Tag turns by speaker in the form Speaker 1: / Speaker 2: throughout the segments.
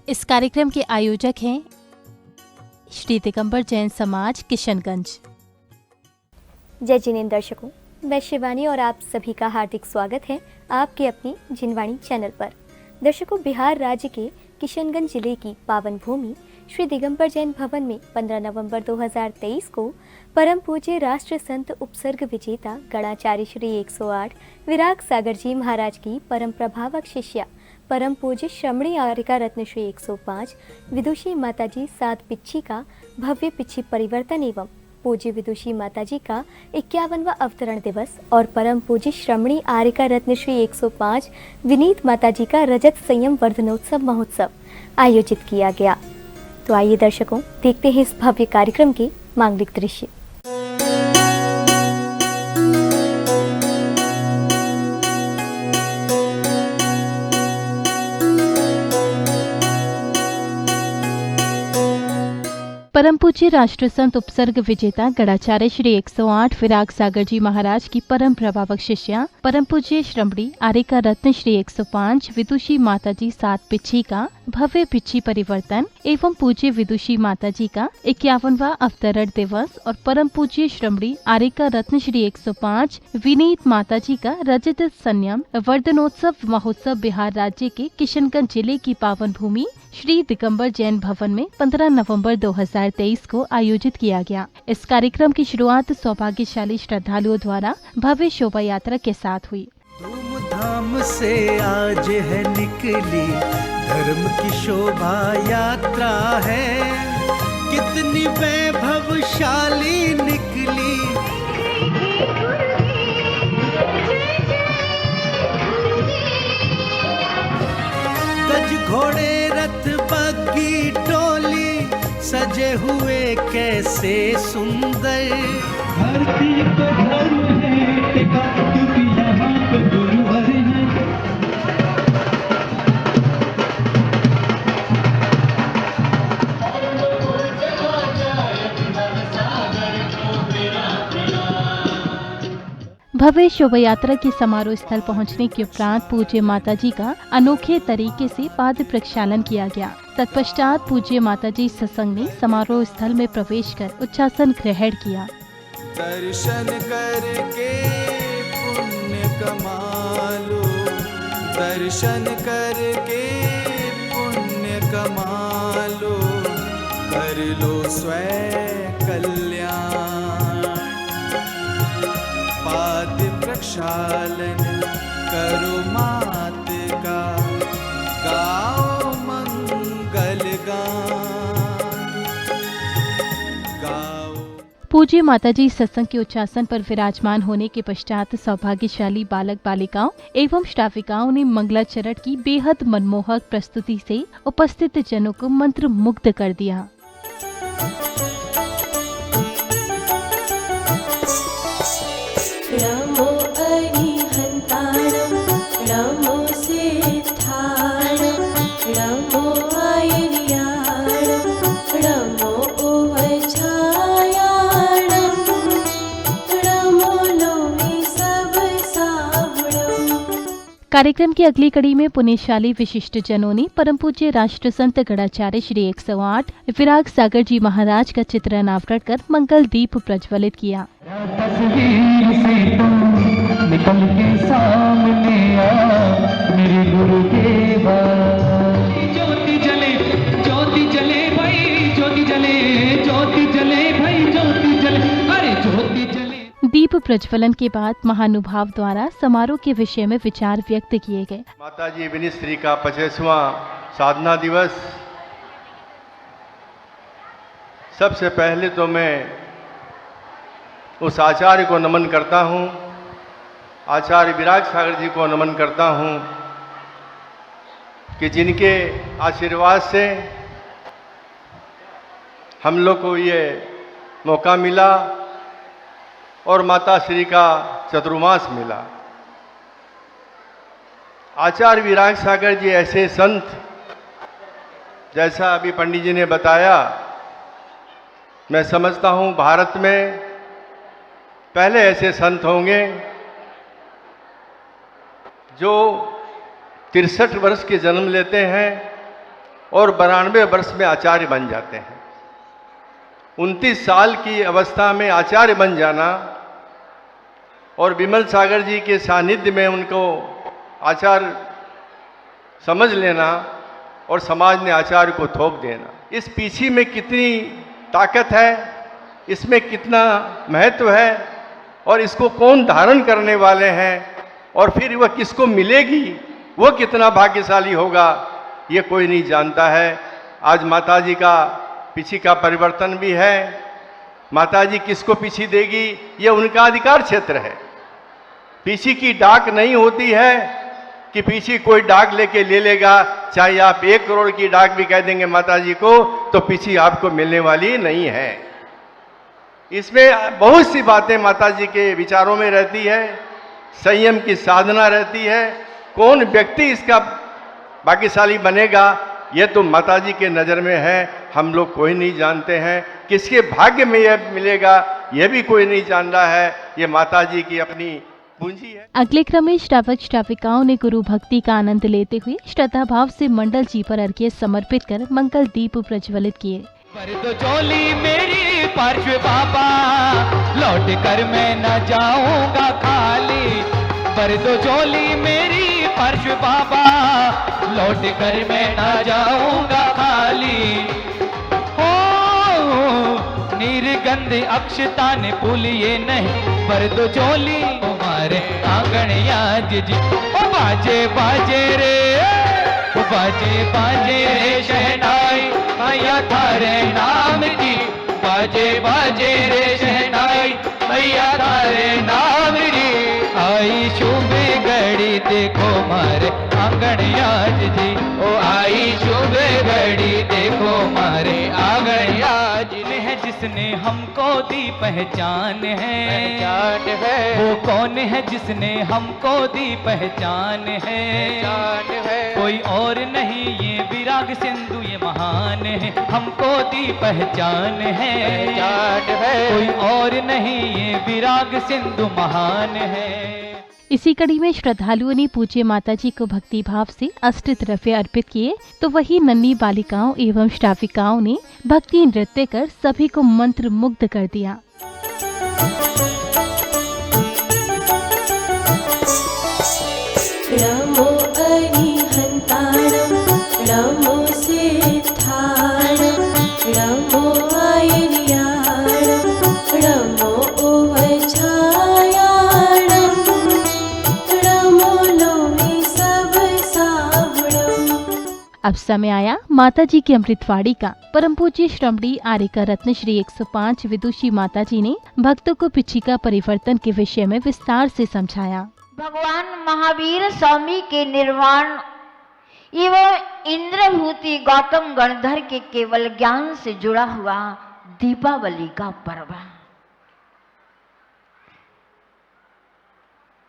Speaker 1: इस कार्यक्रम के आयोजक हैं श्री दिगंबर जैन समाज किशनगंज।
Speaker 2: जय जिनेंद्र दर्शकों, मैं शिवानी और आप सभी का हार्दिक स्वागत है आपके अपनी जिनवाणी चैनल पर। दर्शकों, बिहार राज्य के किशनगंज जिले की पावन भूमि श्री दिगंबर जैन भवन में 15 नवंबर 2023 को परम पूज्य राष्ट्र संत उपसर्ग विजेता गणाचार्य श्री 108 विराग सागर जी महाराज की परम प्रभावक शिष्या परम पूज्य श्रमणी आरिका रत्न श्री 105 विदुषी माताजी सात पिच्छी का भव्य पिच्छी परिवर्तन एवं पूज्य विदुषी माताजी का 51वां अवतरण दिवस और परम पूज्य श्रमणी आरिका रत्न श्री 105 विनीत माताजी का रजत संयम वर्धनोत्सव महोत्सव आयोजित किया गया। तो आइए दर्शकों, देखते हैं इस भव्य कार्यक्रम के मांगलिक दृश्य।
Speaker 1: परम पूज्य राष्ट्र संत उपसर्ग विजेता गणाचार्य श्री 108 विराग सागर जी महाराज की परम प्रभावक शिष्या परम पूज्य श्रमणी आरिका रत्न श्री 105 विदुषी माताजी सात पिच्छी का भव्य पिच्छी परिवर्तन एवं पूज्य विदुषी माताजी का 51वां अवतरण दिवस और परम पूज्य श्रमणी आरिका रत्न श्री 105 विनीत माताजी का रजत संयम वर्धनोत्सव महोत्सव बिहार राज्य के किशनगंज जिले की पावन भूमि श्री दिगंबर जैन भवन में 15 नवंबर 2023 को आयोजित किया गया। इस कार्यक्रम की शुरुआत सौभाग्यशाली श्रद्धालुओं द्वारा भव्य शोभा यात्रा के साथ हुई।
Speaker 3: धूमधाम से आज है निकली धर्म की शोभा यात्रा है, कितनी वैभवशाली निकली। गज घोड़े रथ बग्गी टोली सजे हुए कैसे सुंदर।
Speaker 4: धरती को धर्म है टिका क्योंकि यहाँ पे गुरुवर है।
Speaker 1: भव्य शोभा यात्रा के समारोह स्थल पहुंचने के उपरांत पूज्य माताजी का अनोखे तरीके से पाद प्रक्षालन किया गया। तत्पश्चात पूज्य माताजी सत्संग ने समारोह स्थल में प्रवेश कर उच्चासन ग्रहण किया।
Speaker 3: दर्शन करके पुण्य कमालो, दर्शन करके पुण्य कमालो, कर लो स्वयं कल्याण। पाद प्रक्षालन करो मात का, गाओ मंगल गान, गाओ।
Speaker 1: पूज्य माताजी सत्संग के उच्चासन पर विराजमान होने के पश्चात सौभाग्यशाली बालक बालिकाओं एवं श्राविकाओं ने मंगलाचरण की बेहद मनमोहक प्रस्तुति से उपस्थित जनों को मंत्र मुग्ध कर दिया।
Speaker 5: नमो अरिहन्तारं नमो सिद्धारं नमो आयर्याणं नमो ओवछायाणं नमो लोमे सब सावणं।
Speaker 1: कार्यक्रम की अगली कड़ी में पुण्यशाली विशिष्ट जनों ने परम पूज्य राष्ट्र संत गणाचार्य श्री 108 विराग सागर जी महाराज का चित्र अनावरण कर मंगल दीप प्रज्वलित किया।
Speaker 4: तस्वीर से तुम निकल के सामने आ मेरे गुरुदेवा। ज्योति जले ज्योति जले भाई ज्योति जले ज्योति जले भाई ज्योति जले अरे ज्योति जले।
Speaker 1: दीप प्रज्वलन के बाद महानुभाव द्वारा समारोह के विषय में विचार व्यक्त किए गए।
Speaker 6: माताजी विनीत श्री का 25वां साधना दिवस। सबसे पहले तो मैं उस आचार्य को नमन करता हूँ, आचार्य विराग सागर जी को नमन करता हूँ कि जिनके आशीर्वाद से हम लोग को ये मौका मिला और माता श्री का चतुर्मास मिला। आचार्य विराग सागर जी ऐसे संत, जैसा अभी पंडित जी ने बताया, मैं समझता हूँ भारत में पहले ऐसे संत होंगे जो 63 वर्ष के जन्म लेते हैं और 92 वर्ष में आचार्य बन जाते हैं। 29 साल की अवस्था में आचार्य बन जाना और विमल सागर जी के सानिध्य में उनको आचार्य समझ लेना और समाज ने आचार्य को थोप देना, इस पीछे में कितनी ताकत है, इसमें कितना महत्व है और इसको कौन धारण करने वाले हैं और फिर वह किसको मिलेगी, वह कितना भाग्यशाली होगा, ये कोई नहीं जानता है। आज माताजी का पीछे का परिवर्तन भी है। माताजी किसको पीछे देगी, ये उनका अधिकार क्षेत्र है। पीछे की डाक नहीं होती है कि पीछे कोई डाक लेके ले लेगा। चाहे आप 1 करोड़ की डाक भी कह देंगे माताजी को, तो पीछे आपको मिलने वाली नहीं है। इसमें बहुत सी बातें माताजी के विचारों में रहती है, संयम की साधना रहती है। कौन व्यक्ति इसका भाग्यशाली बनेगा, यह तो माताजी के नज़र में है, हम लोग कोई नहीं जानते हैं। किसके भाग्य में यह मिलेगा, यह भी कोई नहीं जान रहा है। ये माताजी की अपनी पूंजी है।
Speaker 1: अगले क्रम में श्रावक श्राविकाओं ने गुरु भक्ति का आनंद लेते हुए श्रद्धा भाव से मंडल जी पर अर्घ्य समर्पित कर मंगल दीप प्रज्वलित किए।
Speaker 4: पर तो चोली मेरी पार्श्व बाबा, लौट कर मैं न जाऊंगा खाली। पर तो चोली मेरी पार्श्व बाबा, लौट कर मैं न जाऊंगा खाली। हो निर्गंध अक्षता ने भूलिए नहीं, पर तो चोली हमारे आंगन आज जी। ओ बाजे बाजे रे, ओ बाजे बाजे रे शहनाई, मैया थारे नाम की। बाजे बाजे रे शहनाई, मैया थारे नाम की। आई शुभ घड़ी देखो मारे आंगन आज जी। ओ आई शुभ घड़ी देखो मारे आंगन आज। है जिसने हमको दी पहचान है, वो कौन है जिसने हमको दी पहचान है। कोई और नहीं ये विराग सिंधु ये महान है, हमको दी पहचान है। कोई और नहीं ये विराग सिंधु महान है।
Speaker 1: इसी कड़ी में श्रद्धालुओं ने पूज्य माताजी को भक्ति भाव से अष्ट द्रव्य अर्पित किए, तो वही नन्ही बालिकाओं एवं श्राविकाओं ने भक्ति नृत्य कर सभी को मंत्र मुग्ध कर दिया।
Speaker 5: नमो अरिहन्ताणं, नमो सिद्धाणं, नमो आयर्याणं, नमो ओवछायाणं, नमो लोहे सब सावणं।
Speaker 1: अब समय आया माताजी की अमृतवाणी का। परम पूज्य श्रमणी आर्यका रत्न श्री 105 विदुषी माताजी ने भक्तों को पिछिका परिवर्तन के विषय में विस्तार से समझाया।
Speaker 7: भगवान महावीर स्वामी के निर्वाण एवं इंद्रभूति गौतम गणधर के केवल ज्ञान से जुड़ा हुआ दीपावली का पर्व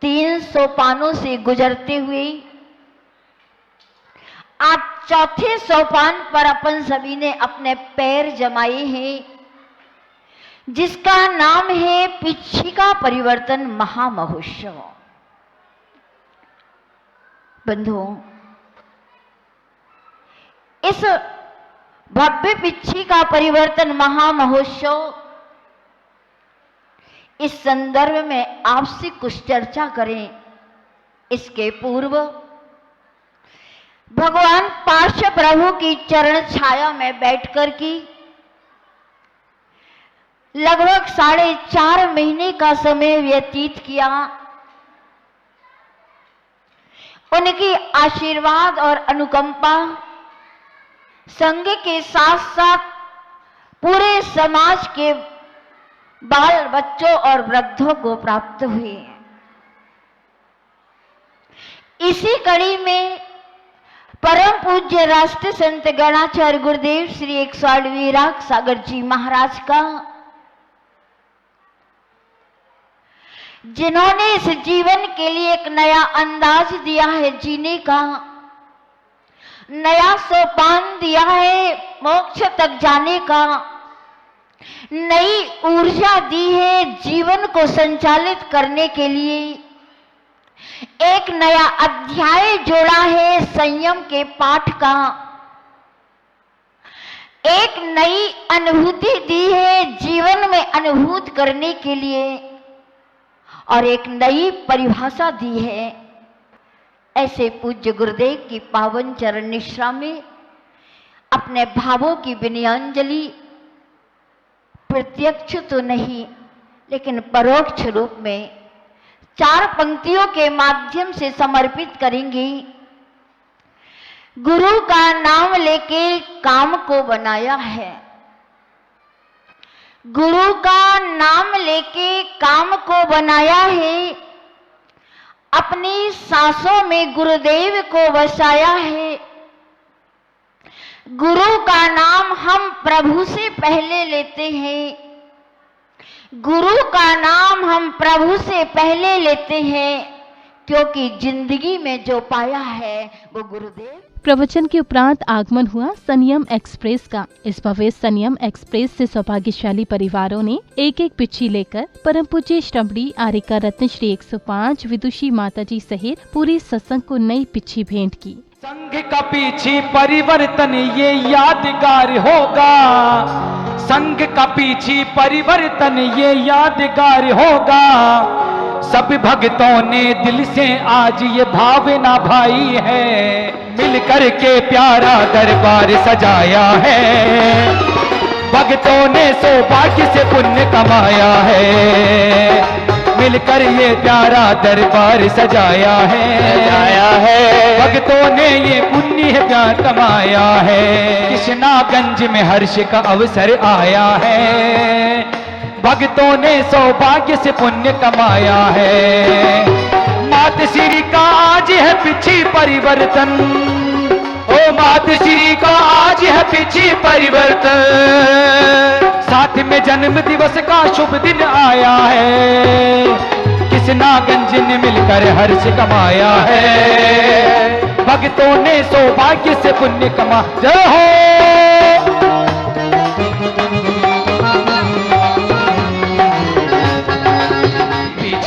Speaker 7: 3 सोपानों से गुजरते हुए आज चौथे सोपान पर अपन सभी ने अपने पैर जमाए हैं, जिसका नाम है पिछिका परिवर्तन महामहोत्सव। बंधुओं, इस भव्य पिछिका परिवर्तन महामहोत्सव, इस संदर्भ में आपसे कुछ चर्चा करें। इसके पूर्व भगवान पार्श प्रभु की चरण छाया में बैठकर की लगभग 4.5 महीने का समय व्यतीत किया। उनकी आशीर्वाद और अनुकंपा संघ के साथ साथ पूरे समाज के बाल बच्चों और वृद्धों को प्राप्त हुई। इसी कड़ी में परम पूज्य राष्ट्र संत गणाचार्य गुरुदेव श्री 108 विराग सागर जी महाराज का, जिन्होंने इस जीवन के लिए एक नया अंदाज दिया है जीने का, नया सोपान दिया है मोक्ष तक जाने का, नई ऊर्जा दी है जीवन को संचालित करने के लिए, एक नया अध्याय जोड़ा है संयम के पाठ का। एक नई अनुभूति दी है जीवन में अनुभूत करने के लिए, और एक नई परिभाषा दी है। ऐसे पूज्य गुरुदेव की पावन चरण निश्रा में अपने भावों की विनयांजलि प्रत्यक्ष तो नहीं लेकिन परोक्ष रूप में 4 पंक्तियों के माध्यम से समर्पित करेंगे। गुरु का नाम लेके काम को बनाया है, गुरु का नाम लेके काम को बनाया है, अपनी सांसों में गुरुदेव को बसाया है। गुरु का नाम हम प्रभु से पहले लेते हैं, गुरु का नाम हम प्रभु से पहले लेते हैं, क्योंकि जिंदगी में जो पाया है वो गुरुदेव।
Speaker 1: प्रवचन के उपरांत आगमन हुआ संयम एक्सप्रेस का। इस भव्य संयम एक्सप्रेस से सौभाग्यशाली परिवारों ने एक एक पिच्छी लेकर परम पूज्य श्रमणी आरिका रत्न श्री 105 विदुषी माताजी सहित पूरी सत्संग को नई पिच्छी भेंट की।
Speaker 4: संघ का पीछे परिवर्तन ये यादगार होगा, संघ का पीछे परिवर्तन ये यादगार होगा। सब भक्तों ने दिल से आज ये भावना भाई है, मिल कर के प्यारा दरबार सजाया है। भक्तों ने सौभाग्य से पुण्य कमाया है, मिलकर ये प्यारा दरबार सजाया है। भक्तों ने ये पुण्य है प्यार कमाया है। कृष्णागंज में हर्ष का अवसर आया है, भक्तों ने सौभाग्य से पुण्य कमाया है। मात श्री का आज है पिछी परिवर्तन, ओ मात श्री का आज है पिछी परिवर्तन। साथ में जन्म दिवस का शुभ दिन आया है, कृष्णागंज ने मिलकर हर्ष कमाया है। भक्तों ने सौभाग्य से पुण्य कमा। जय हो।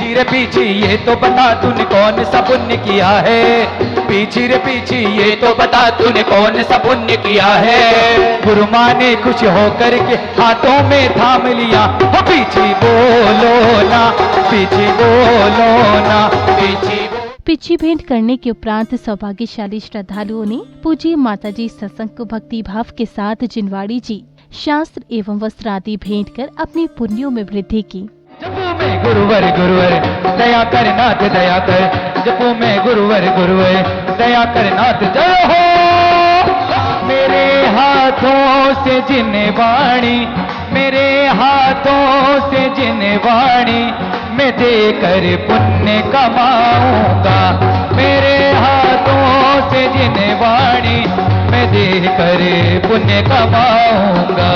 Speaker 4: रे पीछे ये तो बता तूने कौन सा पुण्य किया है, पीछे रे पीछे ये तो बता तूने कौन सा पुण्य किया है। गुरु माँ ने खुश होकर के हाथों में थाम लिया, हो पीछे बोलो ना, पीछे बोलो ना, पीछे।
Speaker 1: पिच्छी भेंट करने के उपरांत सौभाग्यशाली श्रद्धालुओं ने पूज्य माताजी सत्संग को भक्ति भाव के साथ जिनवाड़ी जी शास्त्र एवं वस्त्र आदि भेंट कर अपने पुण्यों में वृद्धि की।
Speaker 4: जपू में गुरुवर गुरुवर दया कर नाथ दया कर, जपू में गुरुवर गुरुवर दया कर नाथ। जय हो। मेरे हाथों से जिन्हें वाणी, मेरे हाथों से जिन्हें वाणी मैं देकर पुण्य कमाऊंगा। मेरे हाथों से जिन्हें वाणी मैं देकर पुण्य कमाऊंगा।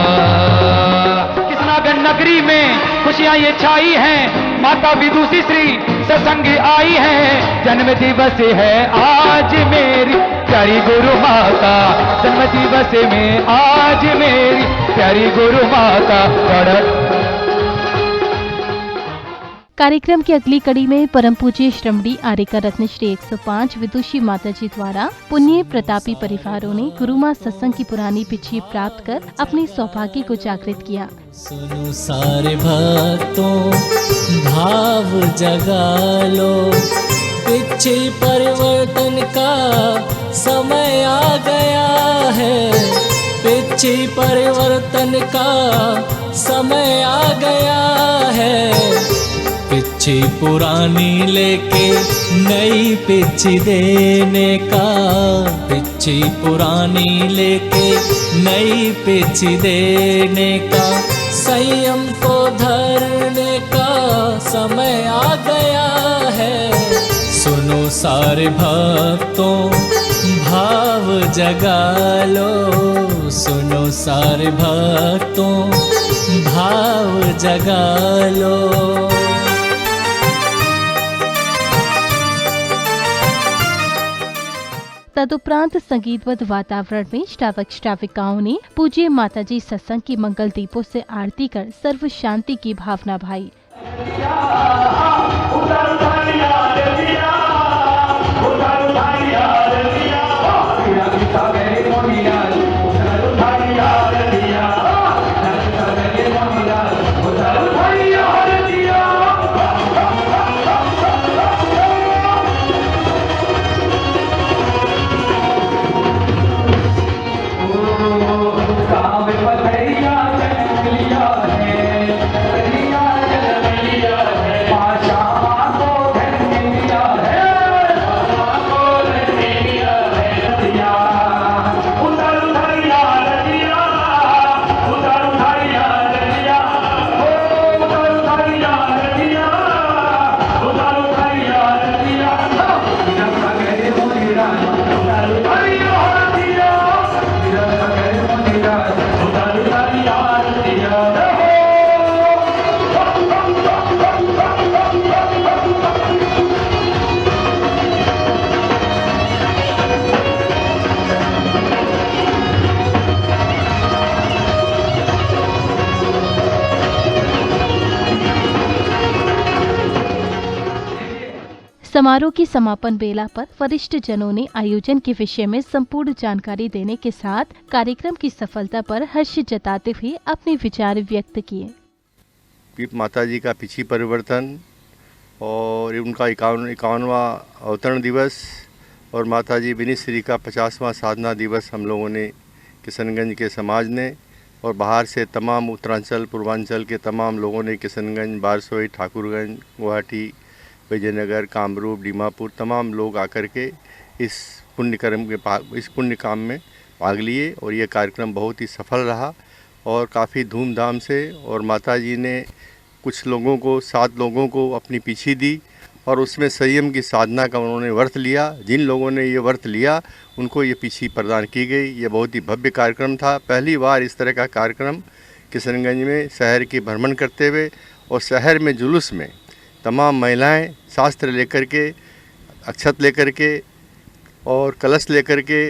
Speaker 4: कृष्णागंज नगरी में खुशियां ये छाई हैं, माता विदुषी श्री सत्संग आई है। जन्म दिवस है आज मेरी प्यारी गुरु माता, जन्म दिवस में आज मेरी प्यारी गुरु माता।
Speaker 1: कार्यक्रम की अगली कड़ी में परम पूज्य श्रमणी आरिका रत्न श्री 105 विदुषी माताजी द्वारा पुण्य प्रतापी परिवारों ने गुरु माँ सत्संग की पुरानी पिच्छी प्राप्त कर अपने सौभाग्य को जागृत किया।
Speaker 8: सुनो सारे भक्तों भाव जगा लो, पिच्छी परिवर्तन का समय आ गया है, पिच्छी परिवर्तन का समय आ गया है। पिच्छी पुरानी लेके नई पिच्छी देने का, पिच्छी पुरानी लेके नई पिच्छी देने का, संयम को धरने का समय आ गया है। सुनो सारे भक्तों भाव जगा लो, सुनो सारे भक्तों भाव जगा लो।
Speaker 1: तदुपरांत संगीतबद्ध वातावरण में श्रावक श्राविकाओं ने पूज्य माताजी सत्संग की मंगल दीपों से आरती कर सर्व शांति की भावना भाई। समारोह की समापन बेला पर वरिष्ठ जनों ने आयोजन के विषय में संपूर्ण जानकारी देने के साथ कार्यक्रम की सफलता पर हर्ष जताते हुए अपने विचार व्यक्त किए।
Speaker 6: माता जी का पिछी परिवर्तन और उनका 51वां अवतरण दिवस और माता जी विनीत श्री का 50वां साधना दिवस हम लोगों ने किशनगंज के समाज ने और बाहर से तमाम उत्तरांचल पूर्वांचल के तमाम लोगों ने किशनगंज, बारसोई, ठाकुरगंज, गुवाहाटी, विजयनगर, कामरूप, दीमापुर तमाम लोग आकर के इस पुण्य काम में भाग लिए और ये कार्यक्रम बहुत ही सफल रहा और काफ़ी धूमधाम से। और माता जी ने कुछ लोगों को 7 लोगों को अपनी पीछी दी और उसमें संयम की साधना का उन्होंने व्रत लिया। जिन लोगों ने ये व्रत लिया उनको ये पीछी प्रदान की गई। ये बहुत ही भव्य कार्यक्रम था। पहली बार इस तरह का कार्यक्रम किशनगंज में शहर की भ्रमण करते हुए और शहर में जुलूस में तमाम महिलाएं शास्त्र लेकर के, अक्षत लेकर के और कलश लेकर के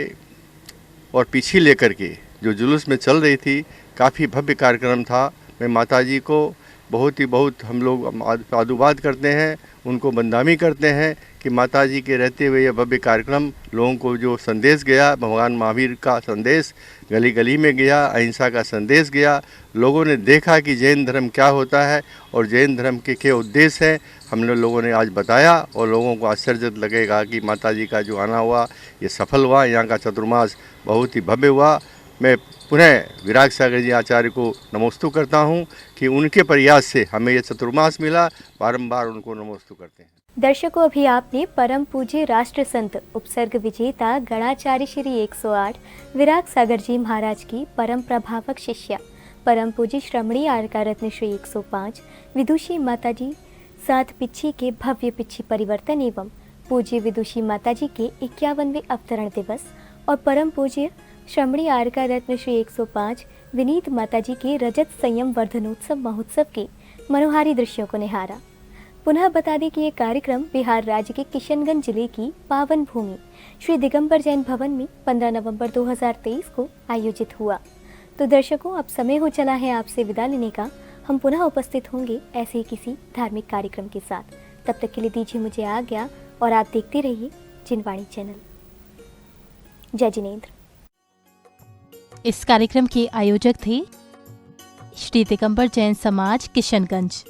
Speaker 6: और पीछी लेकर के जो जुलूस में चल रही थी, काफ़ी भव्य कार्यक्रम था। मैं माता जी को बहुत हम लोग साधुवाद करते हैं, उनको बंदामी करते हैं कि माता जी के रहते हुए यह भव्य कार्यक्रम लोगों को जो संदेश गया, भगवान महावीर का संदेश गली गली में गया, अहिंसा का संदेश गया। लोगों ने देखा कि जैन धर्म क्या होता है और जैन धर्म के क्या उद्देश्य हैं, हमने लोगों ने आज बताया और लोगों को आश्चर्य लगेगा कि माता जी का जो आना हुआ ये सफल हुआ। यहाँ का चतुर्मास बहुत ही भव्य हुआ। मैं पुनः विराग सागर जी आचार्य को नमोस्तु करता हूँ कि उनके प्रयास से हमें ये चतुर्मास मिला। बारंबार उनको नमोस्तु करते हैं।
Speaker 2: दर्शकों, अभी आपने परम पूज्य राष्ट्र संत उपसर्ग विजेता गणाचार्य श्री 108 विराग सागर जी महाराज की परम प्रभावक शिष्या परम पूज्य श्रमणी आरका रत्न श्री 105 विदुषी माता जी 7 पिच्छी के भव्य पिच्छी परिवर्तन एवं पूज्य विदुषी माता जी के 51वें अवतरण दिवस और परम पूज्य श्रमणी आरका रत्न श्री 105 विनीत माता जी के रजत संयम वर्धनोत्सव महोत्सव के मनोहारी दृश्यों को निहारा। पुनः बता दें कि ये कार्यक्रम बिहार राज्य के किशनगंज जिले की पावन भूमि श्री दिगंबर जैन भवन में 15 नवंबर 2023 को आयोजित हुआ। तो दर्शकों, अब समय हो चला है आपसे विदा लेने का। हम पुनः उपस्थित होंगे ऐसे ही किसी धार्मिक कार्यक्रम के साथ। तब तक के लिए दीजिए मुझे आज्ञा और आप देखते रहिए जिनवाणी चैनल। जय जिनेंद्र।
Speaker 1: इस कार्यक्रम के आयोजक थे श्री दिगंबर जैन समाज किशनगंज।